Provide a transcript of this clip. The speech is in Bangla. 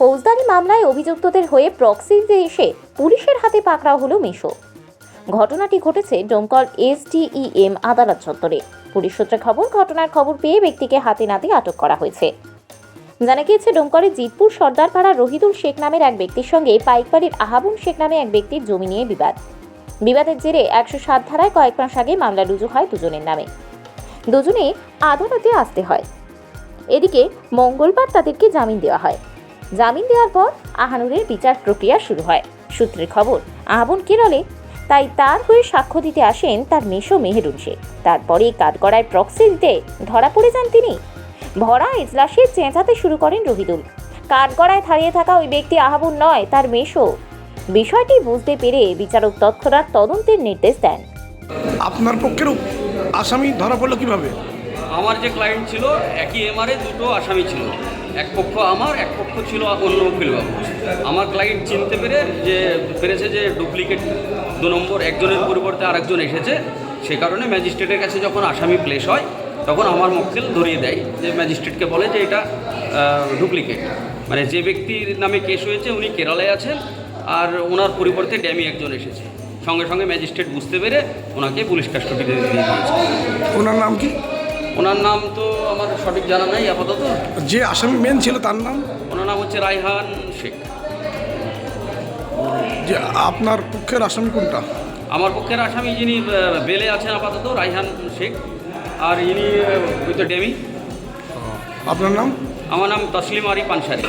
ফৌজদারি মামলায় অভিযুক্তদের হয়ে প্রক্সিতে এসে পুলিশের হাতে পাকড়াও হলো মিশো। ঘটনাটি ঘটেছে ডোমকল SDEM আদালত চত্বরে। পুলিশ সূত্রে ঘটনার খবর পেয়ে ব্যক্তিকে হাতে নাতে আটক করা হয়েছে। জানা গিয়েছে, ডোমকলের জিতপুর সর্দারপাড়া রহিদুল শেখ নামের এক ব্যক্তির সঙ্গে পাইকবাড়ির আহাবুন শেখ নামে এক ব্যক্তির জমি নিয়ে বিবাদের জেরে 107 ধারায় কয়েক মাস আগে মামলা রুজু হয় দুজনের নামে। দুজনে আদালতে আসতে হয়। এদিকে মঙ্গলবার তাদেরকে জামিন দেওয়া হয়। জামিন দেওয়ার পর আহানুরের বিচার প্রক্রিয়া শুরু হয়। সূত্রের খবর, আহাবুন কেরলে, তাই তার হয়ে সাক্ষ্য দিতে আসেন তার মেশো মেহেরুন শেখ। তারপরে কাঠগড়ায় প্রক্সি দিতে ধরা পড়ে যান তিনি। ভরা এজলাসে চেঁচাতে শুরু করেন রহিদুল। কাঠগড়ায় দাঁড়িয়ে থাকা ওই ব্যক্তি আহাবুন নয়, তার মেশো। বিষয়টি বুঝতে পেরে বিচারক তৎক্ষণাৎ তদন্তের নির্দেশ দেন। আপনার পক্ষের আসামি ধরা পড়লো কিভাবে? আমার যে ক্লায়েন্ট ছিল, একই এমআরএ দুটো আসামি ছিল। এক পক্ষ আমার, এক পক্ষ ছিল অন্য উকিলবাবু। আমার ক্লায়েন্ট চিনতে পেরেছে যে ডুপ্লিকেট 2 নম্বর একজনের পরিবর্তে আরেকজন এসেছে। সে কারণে ম্যাজিস্ট্রেটের কাছে যখন আসামি প্লেস হয়, তখন আমার মক্কেল ধরিয়ে দেয়, যে ম্যাজিস্ট্রেটকে বলে যে এটা ডুপ্লিকেট। মানে যে ব্যক্তির নামে কেস হয়েছে উনি কেরালায় আছেন, আর ওনার পরিবর্তে ড্যামি একজন এসেছে। সঙ্গে সঙ্গে ম্যাজিস্ট্রেট বুঝতে পেরে ওনাকে পুলিশ কাস্টডিতে দিয়ে দিয়েছে। ওনার নাম কি? ওনার নাম তো আমার সঠিক জানা নাই আপাতত। যে আসামি মেন ছিল তার নাম? ওনার নাম হচ্ছে রায়হান শেখ। যে আপনার পক্ষের আসামি কোনটা? আমার পক্ষের আসামি যিনি বেলে আছেন আপাতত, রায়হান শেখ। আর ইনি ওই তো ডেমি। আপনার নাম? আমার নাম তসলিম আরি পানসারি।